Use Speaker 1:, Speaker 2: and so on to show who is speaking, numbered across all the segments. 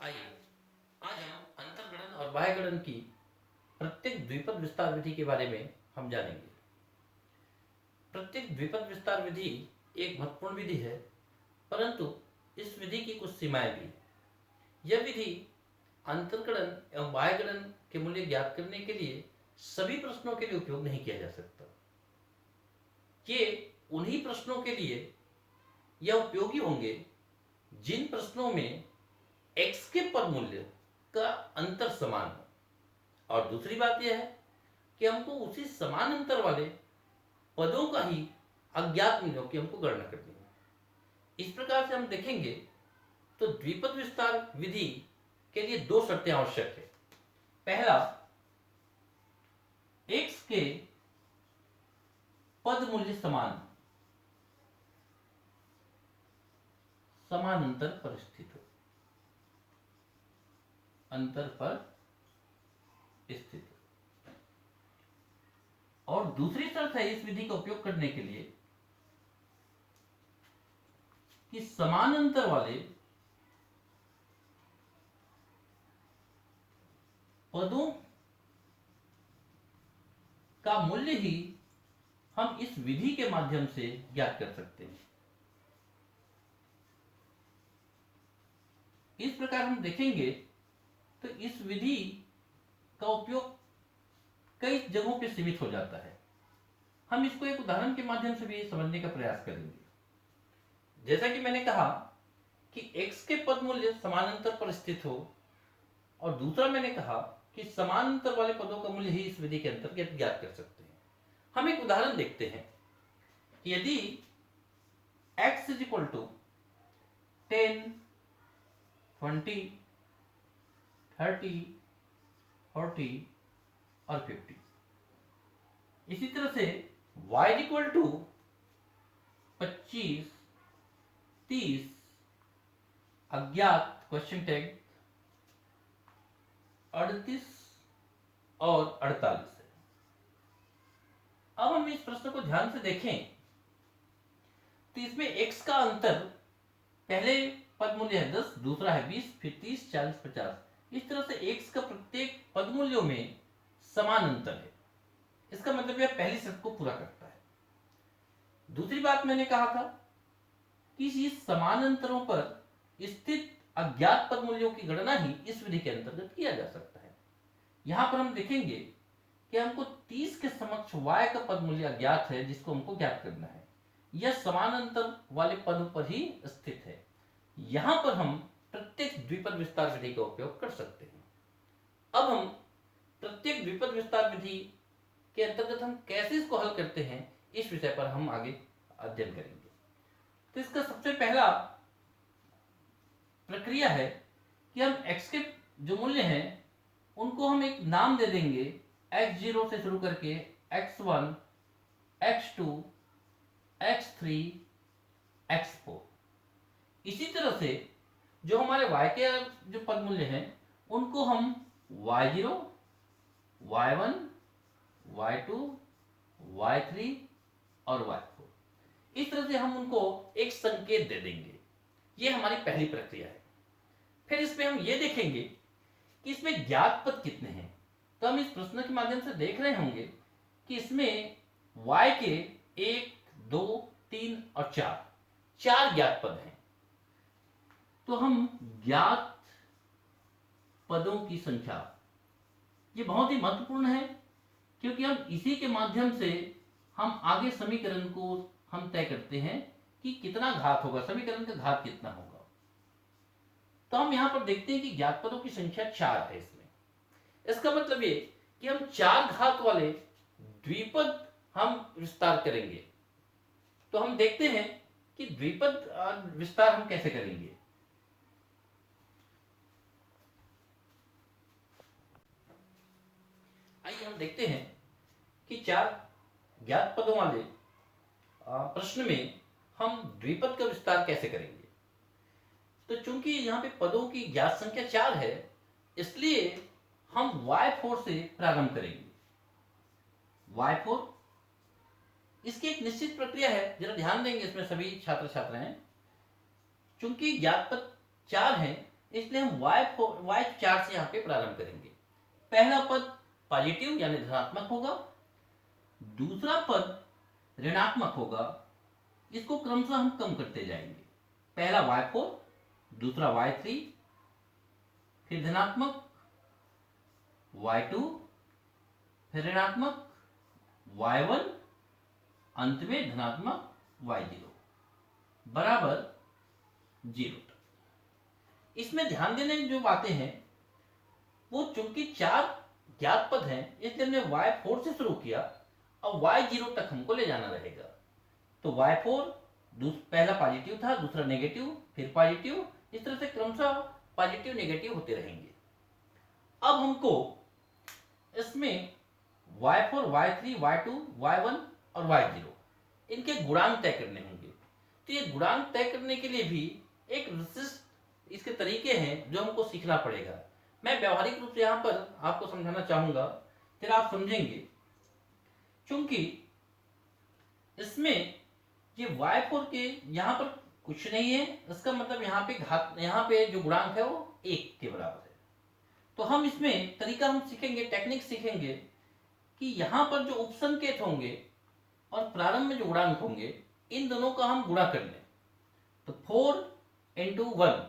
Speaker 1: आइए आज हम अंतर्गणन और बाह्यगणन की प्रत्येक द्विपद विस्तार विधि के बारे में हम जानेंगे। प्रत्येक द्विपद विस्तार विधि एक महत्वपूर्ण विधि है, परंतु इस विधि की कुछ सीमाएं भी हैं। यह विधि अंतर्गणन एवं बाह्यगणन के मूल्य ज्ञात करने के लिए सभी प्रश्नों के लिए उपयोग नहीं किया जा सकता। ये उन्हीं प्रश्नों के लिए यह उपयोगी होंगे जिन प्रश्नों में x के पद मूल्य का अंतर समान हो। और दूसरी बात यह है कि हमको उसी समान अंतर वाले पदों का ही अज्ञात मूल्यों की हमको गणना करनी है। इस प्रकार से हम देखेंगे तो द्विपद विस्तार विधि के लिए दो शर्तें आवश्यक है। पहला, x के पद मूल्य समान अंतर पर स्थित हो, अंतर पर स्थित हो। और दूसरी शर्त है इस विधि का उपयोग करने के लिए कि समान अंतर वाले पदों का मूल्य ही हम इस विधि के माध्यम से ज्ञात कर सकते हैं। इस प्रकार हम देखेंगे तो इस विधि का उपयोग कई जगहों पे सीमित हो जाता है। हम इसको एक उदाहरण के माध्यम से भी समझने का प्रयास करेंगे। जैसा कि मैंने कहा कि x के पद मूल्य समान अंतर पर स्थित हो, और दूसरा मैंने कहा कि समान अंतर वाले पदों का मूल्य ही इस विधि के अंतर्गत ज्ञात कर सकते हैं। हम एक उदाहरण देखते हैं कि यदि x इज इक्वल टू 10, 20, 30, 40 और 50, इसी तरह से y इक्वल टू 25, 30, अज्ञात क्वेश्चन टैग 38 और 48 है। अब हम इस प्रश्न को ध्यान से देखें तो इसमें x का अंतर, पहले पद मूल्य है 10, दूसरा है 20, फिर 30, 40, 50। इस तरह से x का प्रत्येक पद मूल्यों में समान अंतर है। इसका मतलब यह पहली शर्त को पूरा करता है। दूसरी बात मैंने कहा था कि इस समान अंतरों पर स्थित अज्ञात पद मूल्यों की गणना ही इस विधि के अंतर्गत किया जा सकता है। यहां पर हम देखेंगे कि हमको 30 के समक्ष y का पद मूल्य अज्ञात है, जिसको हमको ज्ञात करना है। यह समान अंतर वाले पद पर ही स्थित है। यहां पर हम प्रत्येक द्विपद विस्तार विधि का उपयोग कर सकते हैं। अब हम प्रत्येक द्विपद विस्तार विधि के अंतर्गत हम कैसे इसको हल करते हैं, इस विषय पर हम आगे अध्ययन करेंगे। तो इसका सबसे पहला प्रक्रिया है कि हम x के जो मूल्य हैं उनको हम एक नाम दे देंगे, x0 से शुरू करके x1, x2, x3, x4। इसी तरह से जो हमारे y के जो पद मूल्य हैं उनको हम y0, y1, y2, y3 और y4, इस तरह से हम उनको एक संकेत दे देंगे। ये हमारी पहली प्रक्रिया है। फिर इसमें हम ये देखेंगे कि इसमें ज्ञात पद कितने हैं। तो हम इस प्रश्न के माध्यम से देख रहे होंगे कि इसमें y के 1, 2, 3 और 4 ज्ञात पद हैं। तो हम ज्ञात पदों की संख्या, ये बहुत ही महत्वपूर्ण है, क्योंकि हम इसी के माध्यम से हम आगे समीकरण को हम तय करते हैं कि कितना घात होगा, समीकरण का घात कितना होगा। तो हम यहां पर देखते हैं कि ज्ञात पदों की संख्या 4 है इसमें। इसका मतलब ये कि हम 4 घात वाले द्विपद हम विस्तार करेंगे। तो हम देखते हैं कि द्विपद विस्तार हम कैसे करेंगे। आइए हम देखते हैं कि 4 ज्ञात पदों वाले प्रश्न में हम द्विपद का विस्तार कैसे करेंगे। तो चूंकि यहाँ पे पदों की ज्ञात संख्या 4 है, इसलिए हम y4 से प्रारंभ करेंगे। y4 इसकी एक निश्चित प्रक्रिया है, जरा ध्यान देंगे इसमें सभी छात्र छात्राएं। चूंकि ज्ञात पद 4 हैं, इसलिए हम y4 से यहाँ पे प्रारंभ करेंगे। पहला पद पॉजिटिव यानी धनात्मक होगा, दूसरा पद ऋणात्मक होगा। इसको क्रमशः हम कम करते जाएंगे। पहला y4, दूसरा y3, फिर धनात्मक y2, फिर ऋणात्मक y1, अंत में धनात्मक y0 बराबर 0। इसमें ध्यान देने की जो बातें हैं वो चूंकि 4 ज्ञात पद हैं इसलिए हमने y4 से शुरू किया और y0 तक हमको ले जाना रहेगा। तो y4 पहला पॉजिटिव था, दूसरा नेगेटिव, फिर पॉजिटिव, इस तरह से क्रमशः पॉजिटिव नेगेटिव होते रहेंगे। अब हमको इसमें y4, y3, y2, y1 और y0 इनके गुणांक तय करने होंगे। तो ये गुणांक तय करने के लिए भी एक विशिष्ट इसके तरीके हैं जो हमको सीखना पड़ेगा। मैं व्यवहारिक रूप से यहाँ पर आपको समझाना चाहूंगा, फिर आप समझेंगे। क्योंकि इसमें ये y4 के यहाँ पर कुछ नहीं है, इसका मतलब यहाँ पे जो गुणांक है वो 1 के बराबर है। तो हम इसमें तरीका हम सीखेंगे, टेक्निक सीखेंगे कि यहाँ पर जो उपसंकेत होंगे और प्रारंभ में जो गुणांक होंगे इन दोनों का हम गुणा कर लें। तो 4 इंटू 1,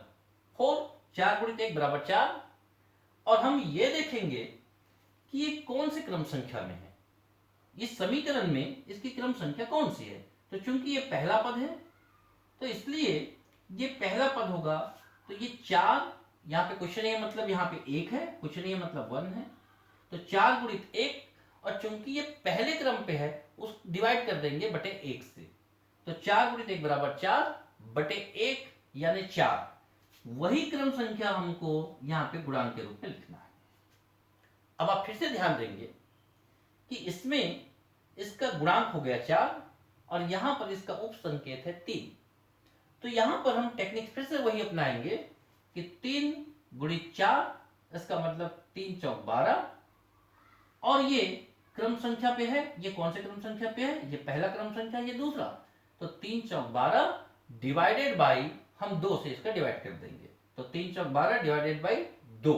Speaker 1: 4, 4 गुणित 1 बराबर 4। और हम ये देखेंगे कि ये कौन से क्रम संख्या में है, इस समीकरण में इसकी क्रम संख्या कौन सी है। तो चूंकि ये पहला पद है तो इसलिए ये पहला पद होगा। तो ये 4, यहाँ पे कुछ नहीं है मतलब यहाँ पे 1 है, कुछ नहीं है मतलब 1 है। तो 4 गुणित 1, और चूंकि ये पहले क्रम पे है उस डिवाइड कर देंगे बटे 1 से। तो 4 गुणित 1 बराबर 4 बटे 1 यानी 4। वही क्रम संख्या हमको यहाँ पे गुणांक के रूप में लिखना है। अब आप फिर से ध्यान देंगे कि इसमें इसका गुणांक हो गया 4 और यहां पर इसका उप संकेत है 3। तो यहां पर हम टेक्निक फिर से वही अपनाएंगे कि 3 गुणित 4, इसका मतलब 3 चौक 12। और ये क्रम संख्या पे है, ये कौन से क्रम संख्या पे है, ये पहला क्रम संख्या, ये दूसरा। तो 3 चौक 12 डिवाइडेड बाई, हम 2 से इसका डिवाइड कर देंगे। तो 3 चौक 12 डिवाइडेड बाई 2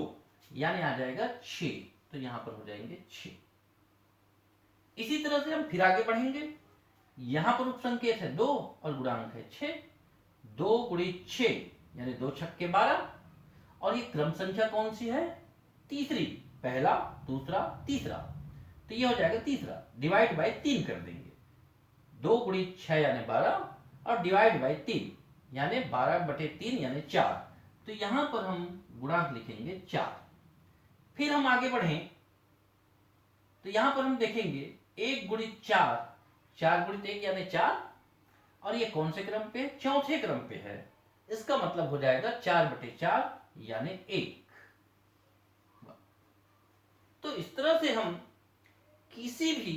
Speaker 1: यानी आ जाएगा 6। तो यहां पर हो जाएंगे 6। इसी तरह से हम फिर आगे बढ़ेंगे। यहां पर उपसंकेत है 2 और गुणांक है 6। 2 गुणित 6 यानी 2 छक्के 12। और ये क्रम संख्या कौन सी है, तीसरी, पहला, दूसरा, तीसरा। तो ये हो जाएगा तीसरा, डिवाइड बाई 3 कर देंगे। 2 गुणित 6 यानी 12 और डिवाइड बाई 3 यानी 12 बटे 3 यानी 4। तो यहां पर हम गुणांक लिखेंगे 4। फिर हम आगे बढ़ें तो यहां पर हम देखेंगे 1 गुणित 4, 4 गुणित 1 यानी 4। और ये कौन से क्रम पे, चौथे क्रम पे है। इसका मतलब हो जाएगा 4 बटे 4 यानी 1। तो इस तरह से हम किसी भी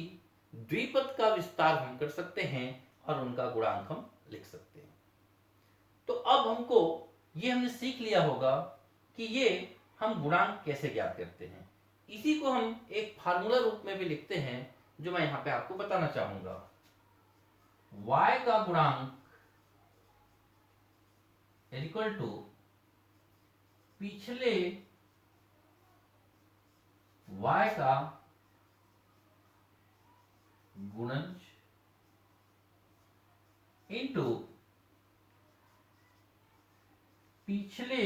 Speaker 1: द्विपद का विस्तार हम कर सकते हैं और उनका गुणांक हम लिख सकते हैं। तो अब हमको ये हमने सीख लिया होगा कि ये हम गुणांक कैसे ज्ञात करते हैं। इसी को हम एक फार्मूला रूप में भी लिखते हैं जो मैं यहां पे आपको बताना चाहूंगा। y का गुणांक इक्वल टू पिछले y का गुणज इंटू पिछले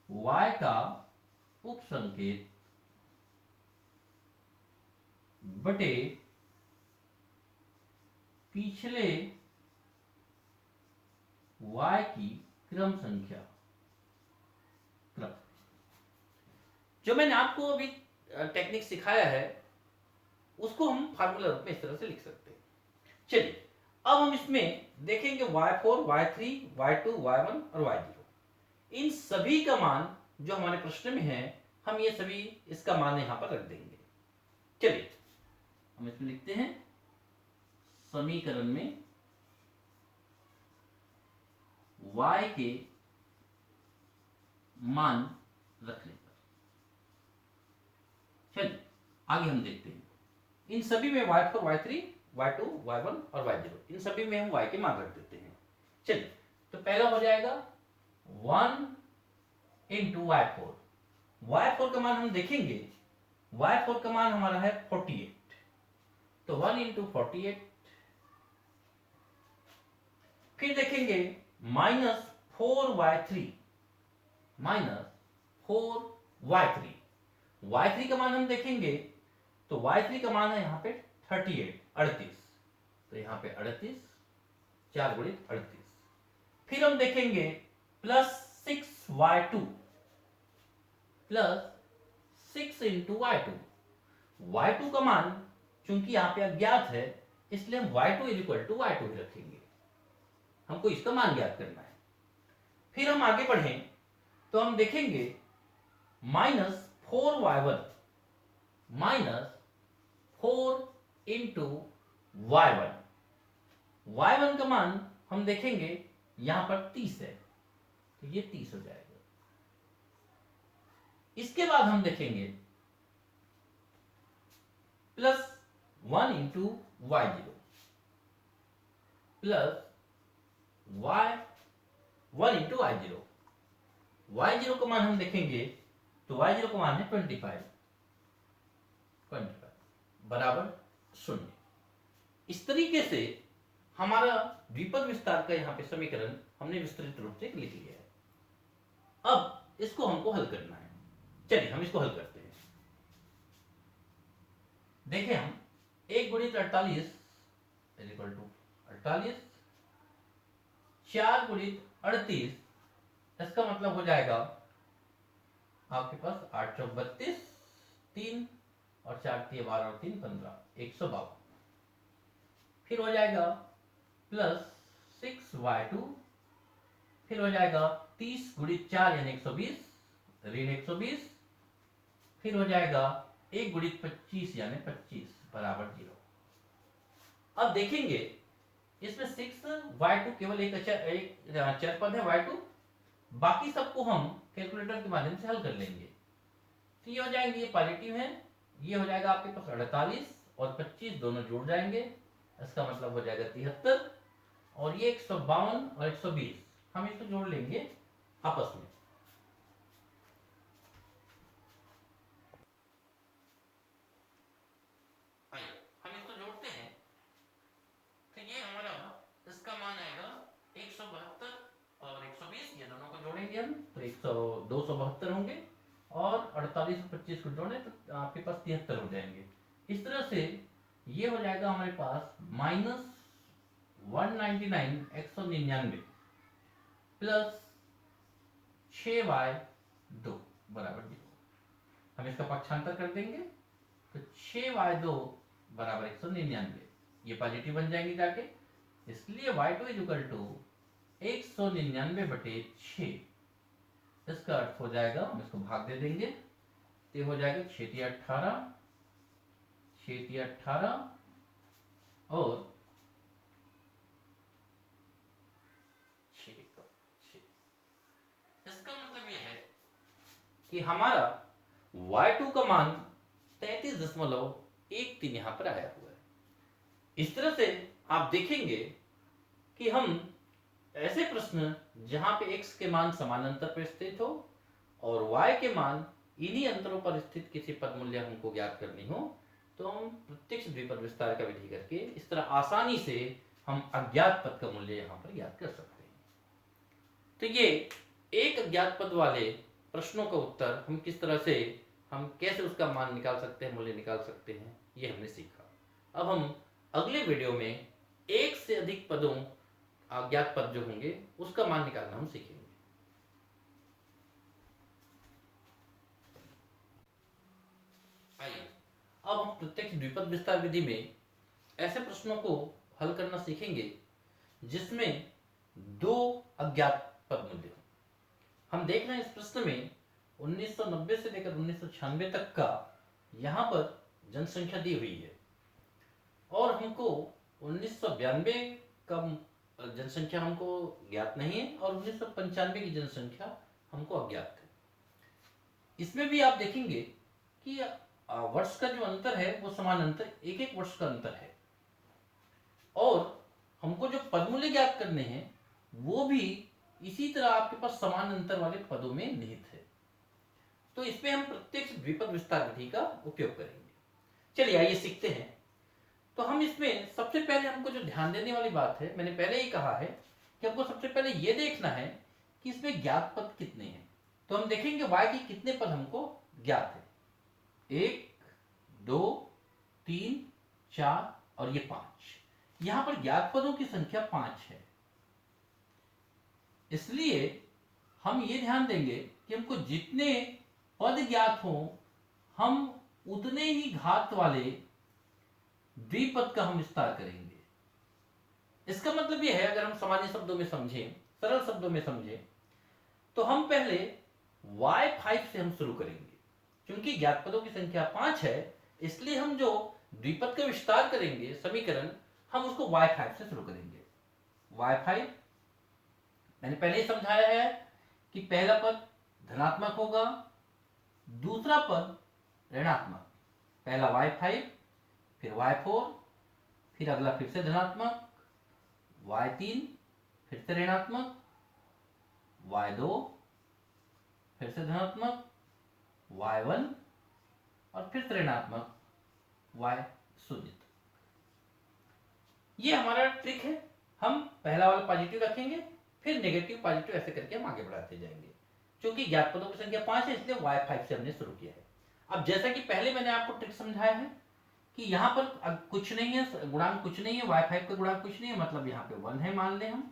Speaker 1: y का उपसंकेत बटे पिछले y की क्रम संख्या। जो मैंने आपको अभी टेक्निक सिखाया है उसको हम फार्मूला रूप में इस तरह से लिख सकते हैं। चलिए अब हम इसमें देखेंगे y4, y3, y2, y1 और y0। इन सभी का मान जो हमारे प्रश्न में है हम ये सभी इसका मान यहां पर रख देंगे। चलिए हम इसमें लिखते हैं समीकरण में y के मान रखने पर। चलिए आगे हम देखते हैं। इन सभी में y4, y3, y2, y1 और y0 इन सभी में हम y के मान रख देते हैं। चलिए तो पहला हो जाएगा 1 इंटू y4। y4 का मान हम देखेंगे, y4 का मान हमारा है 48, तो 1 इंटू 48। फिर देखेंगे -4y3, -4y3। y3 का मान हम देखेंगे, तो y3 का मान है यहाँ पे 38, 38, तो यहाँ पे 38, 4 गुणित 38। फिर हम देखेंगे +6y2, +6 इंटू y2। y2 का मान चूंकि यहाँ पे अज्ञात है, इसलिए हम y2 इक्वल टू y2 ही रखेंगे, हमको इसका मान ज्ञात करना है। फिर हम आगे बढ़ें तो हम देखेंगे -4y1, -4 इंटू y1। y1 का मान हम देखेंगे यहां पर 30 है, तो ये 30 हो जाएगा। इसके बाद हम देखेंगे +1 into y0, +1 into y0। y0 का मान हम देखेंगे, तो y0 का मान है 25, बराबर 0। इस तरीके से हमारा द्विपद विस्तार का यहाँ पे समीकरण हमने विस्तृत रूप से लिख लिया है। अब इसको हमको हल करना है, चलिए हम इसको हल करते हैं। देखें हम 1 गुणित 48 इक्वल टू 48, 4 गुणित 38, इसका मतलब हो जाएगा आपके पास 8 चौक 32, 3 और 4 3 12 और 3 15, 152। फिर हो जाएगा +6y2, फिर हो जाएगा 30 गुणित 4 यानी 120, ऋण 120। फिर हो जाएगा 1 गुणित 25 यानी 25 बराबर 0। अब देखेंगे इसमें 6y2 केवल एक चर पद है y2, बाकी सबको हम कैलकुलेटर के माध्यम से हल कर लेंगे। तो ये हो जाएंगे, ये पॉजिटिव है, ये हो जाएगा आपके पास 48 और 25 दोनों जुड़ जाएंगे, इसका मतलब हो जाएगा 73, और ये 152 और 120 हम इसको जोड़ लेंगे आपस में। हम इसको जोड़ते हैं, तो ये हमारा इसका मान आएगा 172 और 120, ये दोनों को जोड़ेंगे हम तो 272 होंगे, और 48 और 25 को जोड़े तो आपके पास 73 हो जाएंगे। इस तरह से ये हो जाएगा हमारे पास -199 199 प्लस 6y2 बराबर 0। हम इसका पक्षांतर कर देंगे, तो 6y2 बराबर 199, ये पॉजिटिव बन जाएंगे जाके, इसलिए y2 इक्वल टू 199/6। इसका अर्थ हो जाएगा, हम इसको भाग दे देंगे, तो हो जाएगा 6 × 18, 6 × 18 और 6 × 6। इसका मतलब यह है कि हमारा y2 का मान 33.13 यहां पर आया हुआ है। इस तरह से आप देखेंगे कि हम ऐसे प्रश्न जहां पे x के मान समानांतर पर स्थित हो और y के मान इन्हीं अंतरों पर स्थित किसी पद मूल्य हमको ज्ञात करनी हो, तो हम प्रत्यक्ष द्विपद विस्तार का विधि करके इस तरह आसानी से हम अज्ञात पद का मूल्य यहाँ पर ज्ञात कर सकते हैं। तो ये एक अज्ञात पद वाले प्रश्नों का उत्तर हम किस तरह से, हम कैसे उसका मान निकाल सकते हैं, मूल्य निकाल सकते हैं, ये हमने सीखा। अब हम अगले वीडियो में एक से अधिक पदों, अज्ञात पद जो होंगे, उसका मान निकालना हम सीखेंगे। आइए अब हम प्रत्यक्ष द्विपद विस्तार विधि में ऐसे प्रश्नों को हल करना सीखेंगे जिसमें दो अज्ञात पद मूल्य हो। हम देख रहे हैं इस प्रश्न में 1990 से लेकर 1996 तक का यहाँ पर जनसंख्या दी हुई है, और हमको 1992 का जनसंख्या हमको ज्ञात नहीं है, और 1995 की जनसंख्या हमको अज्ञात है। इसमें भी आप देखेंगे कि वर्ष का जो अंतर है वो समानांतर, एक एक वर्ष का अंतर है, और हमको जो पद मूल्य ज्ञात करने हैं वो भी इसी तरह आपके पास समान अंतर वाले पदों में निहित है। तो इसमें हम प्रत्यक्ष द्विपद विस्तार विधि का उपयोग करेंगे। चलिए आइए सीखते हैं। तो हम इसमें सबसे पहले हमको जो ध्यान देने वाली बात है, मैंने पहले ही कहा है कि हमको सबसे पहले ये देखना है कि इसमें ज्ञात पद कितने हैं। तो हम देखेंगे y के कितने पद हमको ज्ञात है, 1 2 3 4 और ये 5। यहां पर ज्ञात पदों की संख्या 5 है, इसलिए हम ये ध्यान देंगे कि हमको जितने पद ज्ञात हो हम उतने ही घात वाले द्विपद का हम विस्तार करेंगे। इसका मतलब यह है, अगर हम सामान्य शब्दों में समझें, सरल शब्दों में समझें, तो हम पहले y5 से हम शुरू करेंगे। क्योंकि ज्ञात पदों की संख्या 5 है, इसलिए हम जो द्विपद का विस्तार करेंगे समीकरण, हम उसको y5 से शुरू करेंगे। y5 मैंने पहले ही समझाया है कि पहला पद धनात्मक होगा, दूसरा पद ऋणात्मक। पहला y5, फिर y4, फिर अगला फिर से धनात्मक, y3, फिर से ऋणात्मक, y2, फिर से धनात्मक, y1 और फिर से ऋणात्मक, y0। ये हमारा ट्रिक है। हम पहला वाला पॉजिटिव रखेंगे, फिर नेगेटिव पॉजिटिव, ऐसे करके हम आगे बढ़ाते जाएंगे। क्योंकि ज्ञात पदों की संख्या 5 है, इसलिए y5 से हमने शुरू किया है। अब जैसा कि पहले मैंने आपको ट्रिक समझाया है कि यहाँ पर कुछ नहीं है, गुणांक कुछ नहीं है, y5 का गुणांक कुछ नहीं है, मतलब यहाँ पे 1 है मान लें हम।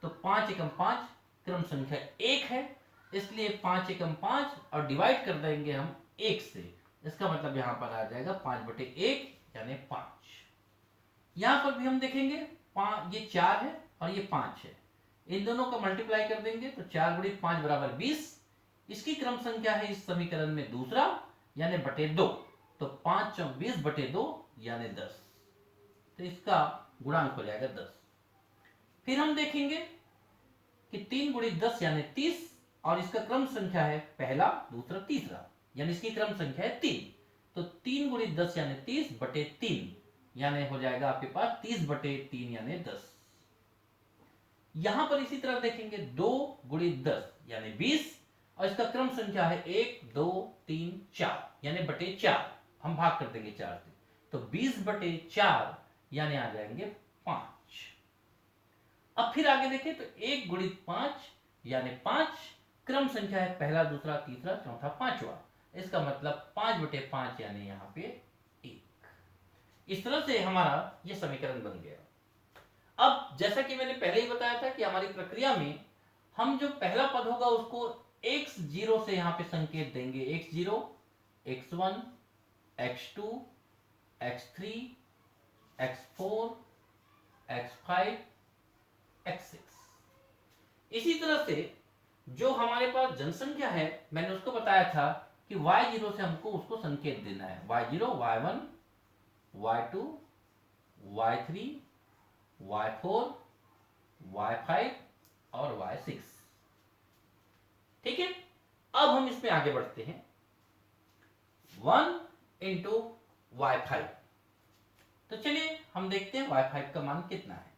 Speaker 1: तो 5 एकम 5 क्रम संख्या 1 है, इसलिए 5 एकम 5 और डिवाइड कर देंगे हम 1 से। इसका मतलब यहाँ पर आ जाएगा 5/1 यानी 5। यहाँ पर भी हम देखेंगे ये 4 है और ये 5 है, इन दोनों का मल्टीप्लाई कर देंगे तो 4 × 5 = 20। इसकी क्रम संख्या है इस समीकरण में दूसरा यानी /2, तो 5 × 20/2 यानी 10। तो इसका गुणांक हो जाएगा 10। फिर हम देखेंगे कि 3 × 10 यानी 30 और इसका क्रम संख्या है पहला, दूसरा, तीसरा, यानी इसकी क्रम संख्या है 3। तो 3 × 10 यानी 30/3 यानी हो जाएगा आपके पास 30/3 यानी 10। यहां पर इसी तरह देखेंगे 2 × 10 यानी 20 और इसका क्रम संख्या है 1 2 3 4 यानी /4, हम भाग कर देंगे 4 से, तो 20/4 यानी आ जाएंगे 5। अब फिर आगे देखें तो 1 × 5 यानी 5, क्रम संख्या है पहला, दूसरा, तीसरा, चौथा, पांचवा। इसका मतलब 5/5 यानी यहाँ पे 1। इस तरह से हमारा ये समीकरण बन गया। अब जैसा कि मैंने पहले ही बताया था कि हमारी प्रक्रिया में हम जो पहला पद होगा उसको x0 से यहाँ पे संकेत देंगे, x0, x1, x2, x3, x4, x5, x6। इसी तरह से जो हमारे पास जनसंख्या है, मैंने उसको बताया था कि y0 से हमको उसको संकेत देना है, y0, y1, y2, y3, y4, y5 और y6। ठीक है, अब हम इसमें आगे बढ़ते हैं। 1 × y5, तो चलिए हम देखते हैं y5 का मान कितना है।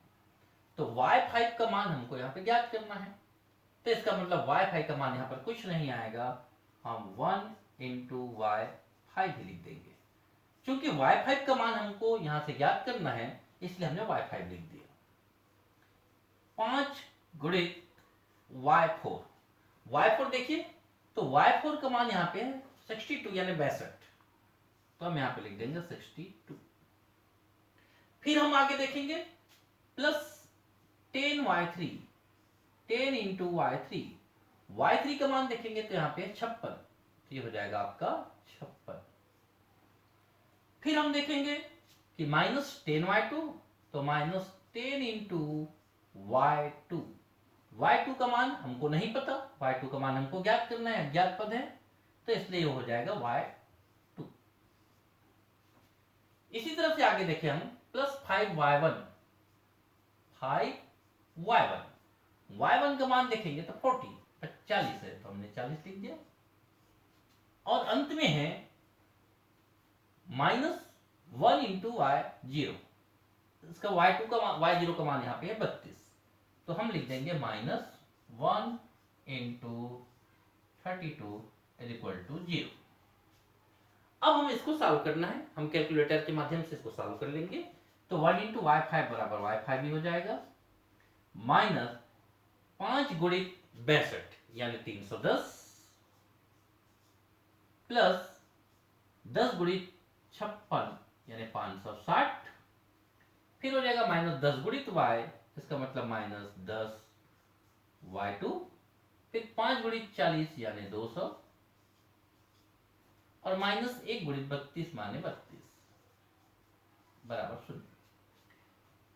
Speaker 1: तो y5 का मान हमको यहाँ पे ज्ञात करना है, तो इसका मतलब y5 का मान यहाँ पर कुछ नहीं आएगा, हम 1 × y5 ही लिख देंगे। क्योंकि y5 का मान हमको यहाँ से ज्ञात करना है, इसलिए हमने y5 लिख दिया। 5 × y4, y4 देखिए तो y4 का मान यहाँ पे है 62 यानी 62, तो हम यहाँ पे लिख देंगे 62। फिर हम आगे देखेंगे प्लस 10y3, 10 × y3, y3 का मान देखेंगे तो यहाँ पे 56, तो ये हो जाएगा आपका 56। फिर हम देखेंगे कि -10y2, तो -10 × y2, y2 का मान हमको नहीं पता, y2 का मान हमको ज्ञात करना है, अज्ञात पद है, तो इसलिए हो जाएगा y2। इसी तरह से आगे देखें हम +5y1, 5y1, y1 का मान देखेंगे तो 40 है, तो हमने 40 लिख दिया। और अंत में है -1 × y0, इसका y0 का मान यहाँ पे है 32, तो हम लिख देंगे -1 × 32 इज इक्वल टू 0। अब हमें इसको सॉल्व करना है, हम कैलकुलेटर के माध्यम से इसको सॉल्व कर लेंगे। तो 1 इंटू वाई फाइव बराबर वाई फाइव ही हो जाएगा, माइनस 5 गुणित 62 यानी 310 प्लस 10 गुणित 56 यानी 560, फिर हो जाएगा माइनस 10 गुणित y, इसका मतलब माइनस 10 y2, फिर 5 गुणित 40 यानी 200 और माइनस 1 गुणित 32 माने 32 बराबर 0।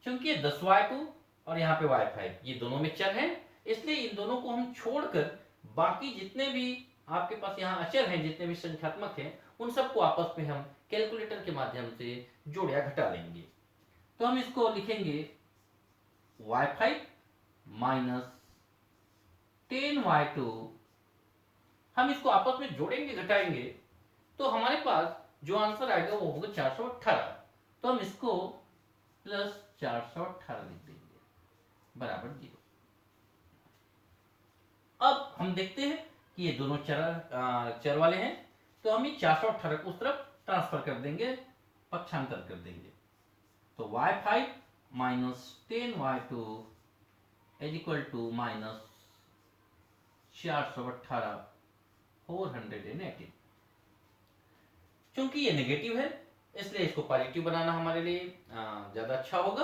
Speaker 1: चूंकि ये 10y2 और यहाँ पे y5 ये दोनों में चर हैं, इसलिए इन दोनों को हम छोड़कर बाकी जितने भी आपके पास यहाँ अचर हैं, जितने भी संख्यात्मक हैं, उन सबको आपस में हम कैलकुलेटर के माध्यम से जोड़ या घटा लेंगे। तो हम इसको लिखेंगे y5 माइनस 10y2, हम इसको आपस में जोड़ेंगे घटाएंगे तो हमारे पास जो आंसर आएगा वो होगा 418। तो हम इसको प्लस 418 लिख देंगे बराबर 0। अब हम देखते हैं कि ये दोनों चर वाले हैं, तो हम ये 418 को उस तरफ ट्रांसफर कर देंगे, पक्षांतर कर देंगे। तो y5 minus 10y2 is equal to minus 418 418। चूंकि ये नेगेटिव है इसलिए इसको पॉजिटिव बनाना हमारे लिए ज्यादा अच्छा होगा।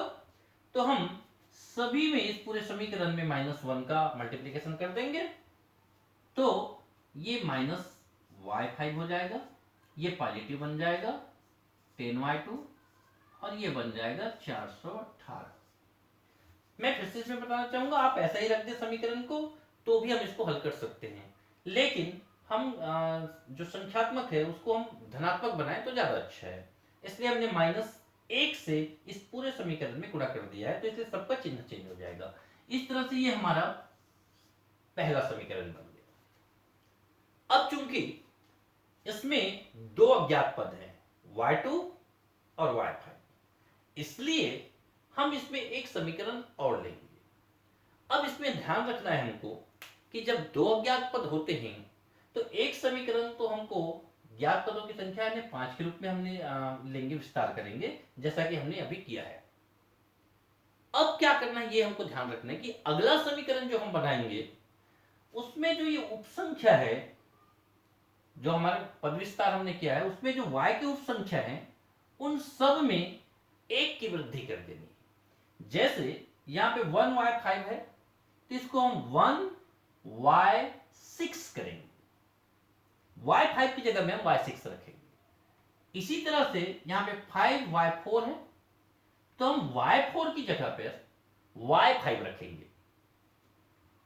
Speaker 1: तो हम सभी में इस पूरे समीकरण में -1 का मल्टीप्लिकेशन कर देंगे, तो ये माइनस y5 हो जाएगा, ये पॉजिटिव बन जाएगा 10y2 और ये बन जाएगा 418। मैं फिर से इसमें बताना चाहूंगा, आप ऐसा ही रख दे समीकरण को तो भी हम इसको हल कर सकते हैं, लेकिन हम जो संख्यात्मक है उसको हम धनात्मक बनाएं तो ज्यादा अच्छा है, इसलिए हमने -1 से इस पूरे समीकरण में गुणा कर दिया है, तो इसलिए सबका चिन्ह चेंज हो जाएगा। इस तरह से ये हमारा पहला समीकरण बन गया। अब चूंकि इसमें दो अज्ञात पद हैं y2 और y5, इसलिए हम इसमें एक समीकरण और लेंगे। अब इसमें ध्यान रखना है हमको कि जब दो अज्ञात पद होते हैं तो एक समीकरण तो हमको ज्ञात पदों की संख्या यानी 5 के रूप में हमने लेंगे, विस्तार करेंगे जैसा कि हमने अभी किया है। अब क्या करना है ये हमको ध्यान रखना है कि अगला समीकरण जो हम बनाएंगे उसमें जो ये उपसंख्या है, जो हमारे पद विस्तार हमने किया है, उसमें जो y की उपसंख्या है उन सब में 1 की वृद्धि कर देनी। जैसे यहां पे 1y5 है तो इसको हम 1y6 करेंगे, y5 की जगह में हम y6 रखेंगे। इसी तरह से यहां पे 5y4 है तो हम y4 की जगह पे y5 रखेंगे।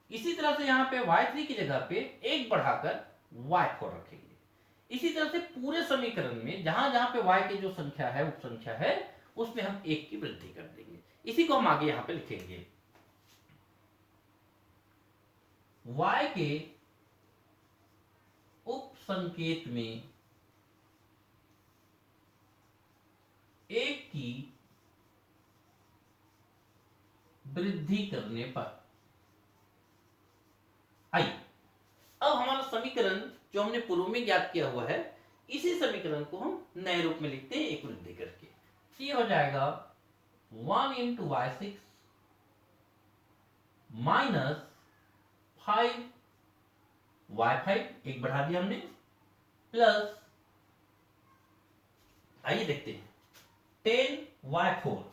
Speaker 1: इसी तरह से यहां पे y3 की जगह पे 1 बढ़ाकर y4 रखेंगे। इसी तरह से पूरे समीकरण में जहां जहां पे y की जो संख्या है उपसंख्या है उसमें हम 1 की वृद्धि कर देंगे। इसी को हम आगे यहां पे लिखेंगे, y के उपसंकेत में 1 की वृद्धि करने पर। आइए अब हमारा समीकरण जो हमने पूर्व में ज्ञात किया हुआ है, इसी समीकरण को हम नए रूप में लिखते हैं एक वृद्धि करके। ये हो जाएगा 1 इंटू y6 माइनस 5y5, एक बढ़ा दिया हमने, प्लस आइए देखते हैं 10y4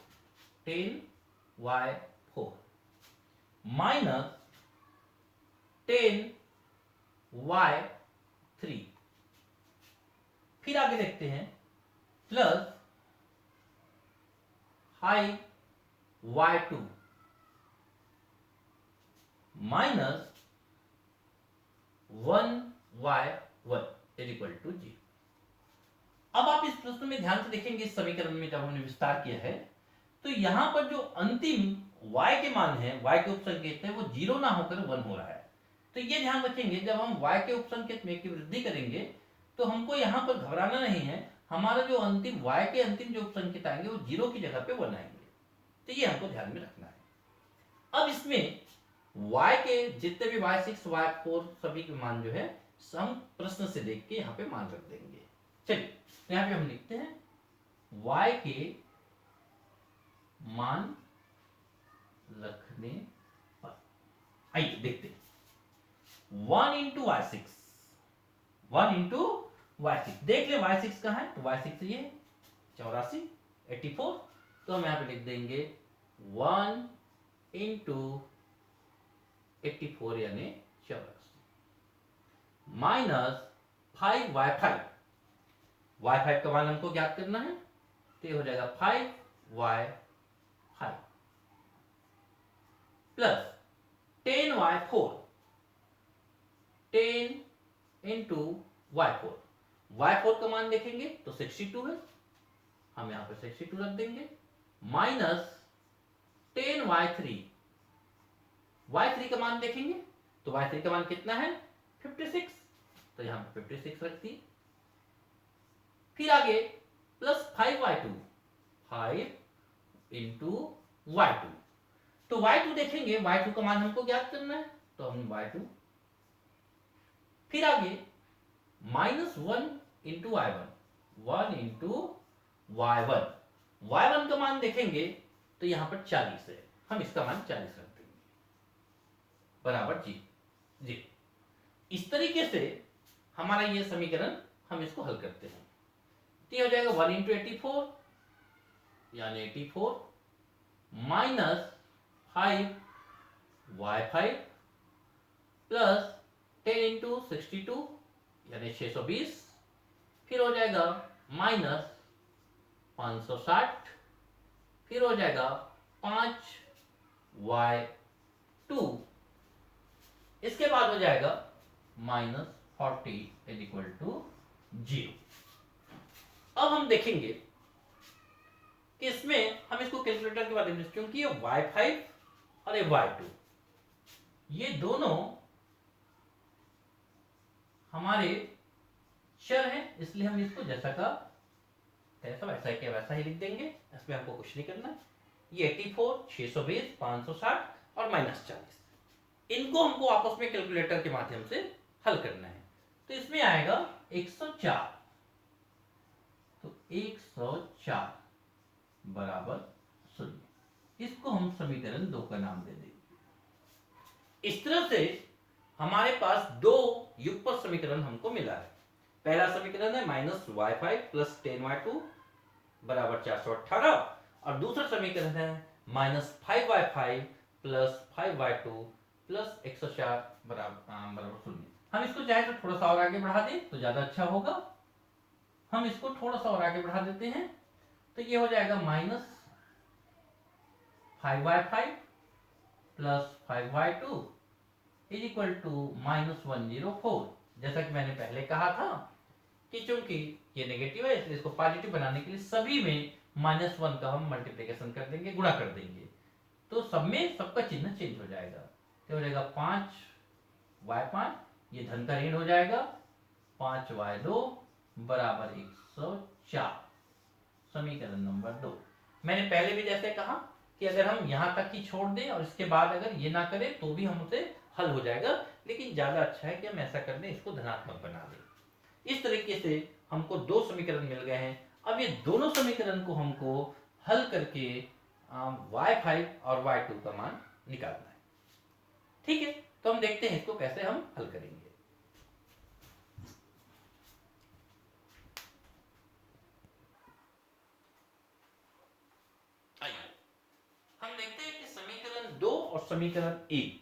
Speaker 1: माइनस 10y3, फिर आगे देखते हैं plus 5y2 minus 1y1 is equal to 0। अब आप इस प्रश्न में ध्यान से देखेंगे, इस समीकरण में जब हमने विस्तार किया है तो यहां पर जो अंतिम y के मान है, y के उपसंकेत है, वो 0 ना होकर 1 हो रहा है। तो ये ध्यान रखेंगे जब हम y के उपसंकेत में की वृद्धि करेंगे तो हमको यहां पर घबराना नहीं है, हमारा जो अंतिम y के अंतिम जो उपसंकेत आएंगे वो 0 की जगह पे 1 आएंगे। तो ये हमको ध्यान में रखना है। अब इसमें y के जितने भी y6 y4 सभी के मान जो है हम प्रश्न से देख के यहाँ पे मान रख देंगे। चलिए तो यहाँ पे हम लिखते हैं y के मान रखने पर, आइए देखते हैं 1 इंटू y6, 1 इंटू y6, देख ले y6 कहाँ है, तो y6 ये 84 84, तो हम यहाँ पे लिख देंगे 1 इंटू 84 यानी 84 माइनस 5y5, y5 का मान हमको ज्ञात करना है, तो ये हो जाएगा 5y5 plus 10y4, 10 into y4, y4 का मान देखेंगे तो 62 है, हम यहां पर 62 रख देंगे, माइनस 10y3, y3 का मान देखेंगे तो y3 का मान कितना है 56, तो यहां पर 56 रख दी, फिर आगे प्लस 5y2, 5 इंटू y2, तो y2 देखेंगे, y2 का मान हमको ज्ञात करना है, तो हम y2, फिर आगे minus 1 into y1, 1 into y1, y1 का मान देखेंगे तो यहां पर 40 है, हम इसका मान 40 रख देंगे बराबर जी जी। इस तरीके से हमारा ये समीकरण हम इसको हल करते हैं, तो ये हो जाएगा 1 इंटू 84 यानी 84 माइनस 5y5 प्लस 10 इंटू 62 यानी 620, फिर हो जाएगा माइनस 560, फिर हो जाएगा 5y2, इसके बाद हो जाएगा माइनस 40 इज इक्वल टू 0। अब हम देखेंगे कि इसमें हम इसको कैलकुलेटर के बारे में, क्योंकि ये y5 और ये y2 ये दोनों हमारे चर हैं, इसलिए हम इसको जैसा का ऐसा वैसा के वैसा ही लिख देंगे, इसमें हमको कुछ नहीं करना। ये 84, 620, 560 और माइनस 40, इनको हमको आपस में कैलकुलेटर के माध्यम से हल करना है, तो इसमें आएगा 104, तो 104 बराबर 0, इसको हम समीकरण 2 का नाम दे देंगे। इस तरह से हमारे पास दो युगपत समीकरण हमको मिला है। पहला समीकरण है माइनस y5 प्लस 10y2 बराबर 418, और दूसरा समीकरण है minus 5y5 plus 5y2 plus 104 बराबर 0। हम इसको चाहे तो थोड़ा सा और आगे बढ़ा दें तो ज्यादा अच्छा होगा, हम इसको थोड़ा सा और आगे बढ़ा देते हैं, तो ये हो जाएगा minus 5y5 plus 5y2 is equal to minus 104। जैसा कि मैंने पहले कहा था कि चूंकि ये नेगेटिव है इसलिए इसको पॉजिटिव बनाने के लिए सभी में -1 का हम मल्टीप्लिकेशन कर देंगे, गुणा कर देंगे, तो सब में सबका चिन्ह चेंज हो जाएगा, तो हो जाएगा 5y5, ये धन का ऋण हो जाएगा, 5y2 बराबर 104, समीकरण नंबर 2। मैंने पहले भी जैसे कहा कि अगर हम यहां तक ही छोड़ दें और इसके बाद अगर ये ना करें तो भी हमसे हल हो जाएगा, लेकिन ज्यादा अच्छा है कि हम ऐसा कर दें, इसको धनात्मक बना दें। इस तरीके से हमको दो समीकरण मिल गए हैं। अब ये दोनों समीकरण को हमको हल करके y5 और y2 का मान निकालना है। ठीक है, तो हम देखते हैं इसको कैसे हम हल करेंगे। हम देखते हैं कि समीकरण 2 और समीकरण 1,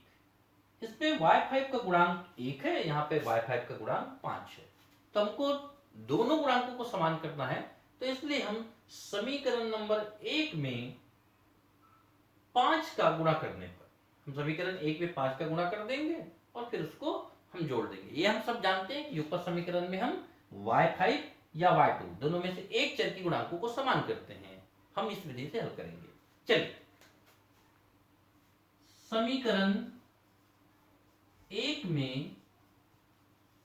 Speaker 1: इसमें y5 का गुणांक 1 है, यहाँ पे y5 का गुणांक 5 है, तो हमको दोनों गुणांकों को समान करना है, तो इसलिए हम समीकरण नंबर 1 में 5 का गुणा करने पर हम समीकरण 1 में 5 का गुणा कर देंगे और फिर उसको हम जोड़ देंगे। ये हम सब जानते हैं कि युगपत समीकरण में हम y5 या y2 दोनों में से एक चर की गुणांकों को समान करते हैं। हम इस विधि से हल करेंगे। चलिए, समीकरण 1 में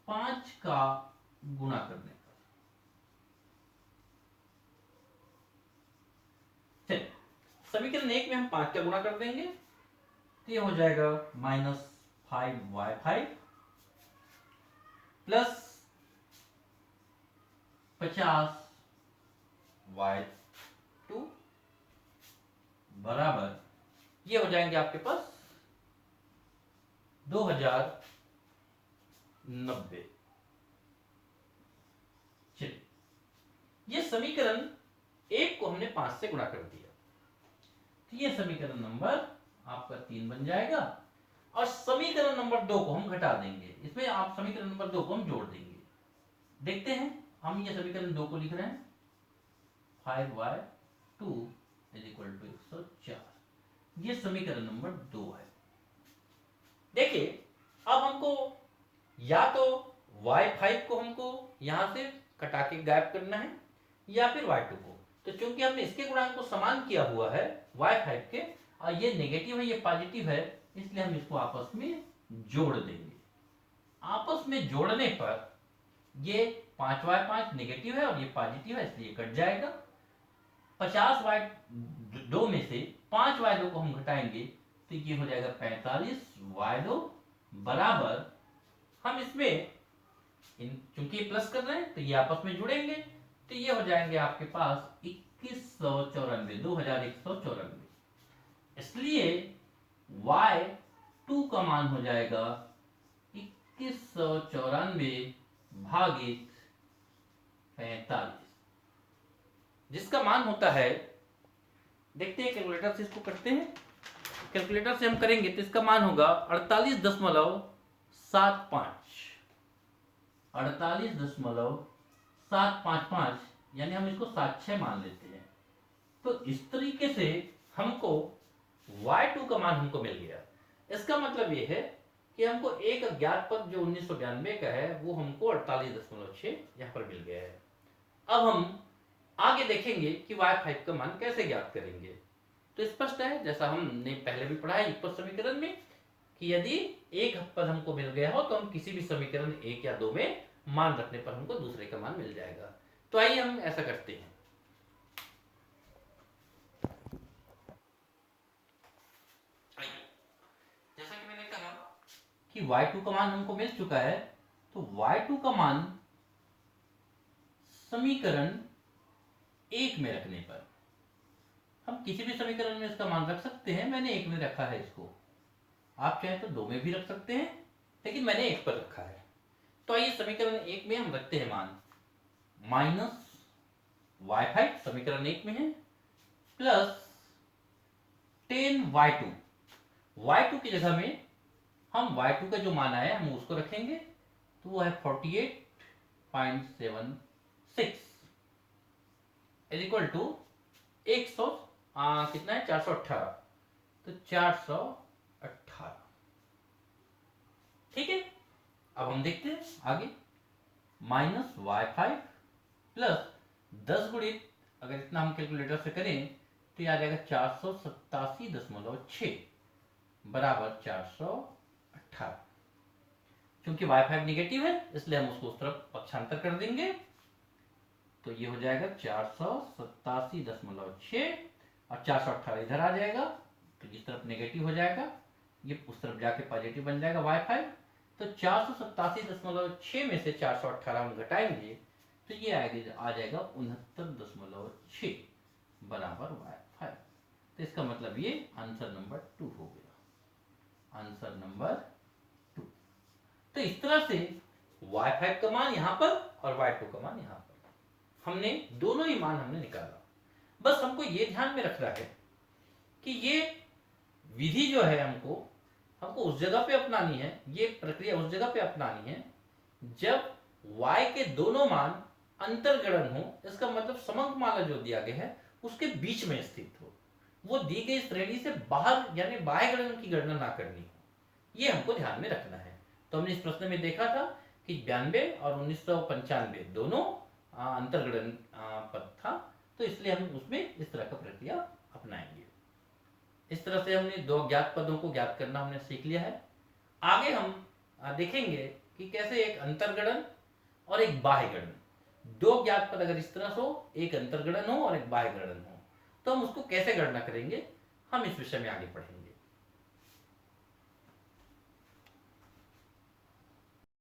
Speaker 1: 5 का गुणा करने पर, चलिए समीकरण 1 में हम 5 का गुणा कर देंगे, तो तो ये हो जाएगा -5y5 प्लस 50y2 बराबर ये हो जाएंगे आपके पास 2090। चलिए, ये समीकरण एक को हमने 5 से गुणा कर दिया, तो ये समीकरण नंबर आपका 3 बन जाएगा। और समीकरण नंबर 2 को हम घटा देंगे, इसमें आप समीकरण नंबर 2 को हम जोड़ देंगे। देखते हैं, हम ये समीकरण 2 को लिख रहे हैं 5y2 = 104। ये समीकरण नंबर 2 है। देखिए, अब हमको या तो y5 को हमको यहां से कटा के गायब करना है या फिर y2 को। तो चूंकि हमने इसके गुणांक को समान किया हुआ है y5 के, और ये नेगेटिव है ये पॉजिटिव है, इसलिए हम इसको आपस में जोड़ देंगे। आपस में जोड़ने पर ये 5y5 नेगेटिव है और ये पॉजिटिव है, इसलिए कट जाएगा। 50y2 में से 5y2 को हम घटाएंगे तो ये हो जाएगा 45y2 बराबर, हम इसमें चूंकि प्लस कर रहे हैं तो ये आपस में जुड़ेंगे, तो ये हो जाएंगे आपके पास 2194, इसलिए y2 का मान हो जाएगा 2194 भागित 45, जिसका मान होता है, देखते हैं कैलकुलेटर से इसको करते हैं। कैलकुलेटर से हम करेंगे तो इसका मान होगा 48.755, यानी हम इसको 76 मान लेते हैं। तो इस तरीके से हमको y2 का मान हमको मिल गया। इसका मतलब ये है कि हमको एक अज्ञात पद जो 1992 का है वो हमको 48.6 यहाँ पर मिल गया है। अब हम आगे देखेंगे कि y5 का मान कैसे ज्ञात करेंगे। तो स्पष्ट है, जैसा हमने पहले भी पढ़ा है युगपत समीकरण में, कि यदि एक पद हमको मिल गया हो तो हम किसी भी समीकरण 1 या 2 में मान रखने पर हमको दूसरे का मान मिल जाएगा। तो आइए हम ऐसा करते हैं। जैसा कि मैंने कहा कि y2 का मान हमको मिल चुका है, तो y2 का मान समीकरण 1 में रखने पर, हम किसी भी समीकरण में इसका मान रख सकते हैं। मैंने 1 में रखा है इसको, आप चाहे तो 2 में भी रख सकते हैं, लेकिन मैंने 1 पर रखा है। तो आइए समीकरण 1 में हम रखते हैं मान -y5 समीकरण 1 में है, प्लस 10y2। y2 की जगह में हम y2 का जो मान आया हम उसको रखेंगे, तो वो है 48.76 इक्वल टू 100 कितना है 418, तो 418। ठीक है, अब हम देखते हैं आगे। -y5 प्लस 10 गुणित, अगर इतना हम कैलकुलेटर से करें तो ये आ जाएगा 487.6 बराबर 418। क्योंकि y5 निगेटिव है इसलिए हम उसको उस तरफ पक्षांतर कर देंगे, तो ये हो जाएगा 487.6 और 418 इधर आ जाएगा, तो इस तरफ नेगेटिव हो जाएगा, ये उस तरफ जाके पॉजिटिव बन जाएगा y5। तो 487.6 में से 418 हम घटाएंगे तो ये आ जाएगा 69.6 बराबर y5। तो इसका मतलब ये आंसर नंबर 2 हो गया, आंसर नंबर 2। तो इस तरह से y5 का मान यहाँ पर और y2 का मान यहाँ पर, हमने दोनों ही मान हमने निकाला। बस हमको ये ध्यान में रखना है कि ये विधि जो है हमको उस जगह पे अपनानी है, ये प्रक्रिया उस जगह पे अपनानी है जब y के दोनों मान अंतर्गणन हो। इसका मतलब समंकमाला जो दिया गया है उसके बीच में स्थित हो, वो दी गई श्रेणी से बाहर यानी बाह्य गणन की गणना ना करनी हो, ये हमको ध्यान में रखना है। तो हमने इस प्रश्न में देखा था कि 92 और 1995 दोनों अंतर्गणन पद था, तो इसलिए हम उसमें इस तरह का प्रक्रिया अपनाएंगे। इस तरह से हमने दो ज्ञात पदों को ज्ञात करना हमने सीख लिया है। आगे हम देखेंगे कि कैसे एक अंतर्गणन और एक बाह्य गणन, दो ज्ञात पद अगर इस तरह से हो, एक अंतर्गणन हो और एक बाह्य गणन हो, तो हम उसको कैसे गणना करेंगे, हम इस विषय में आगे पढ़ेंगे।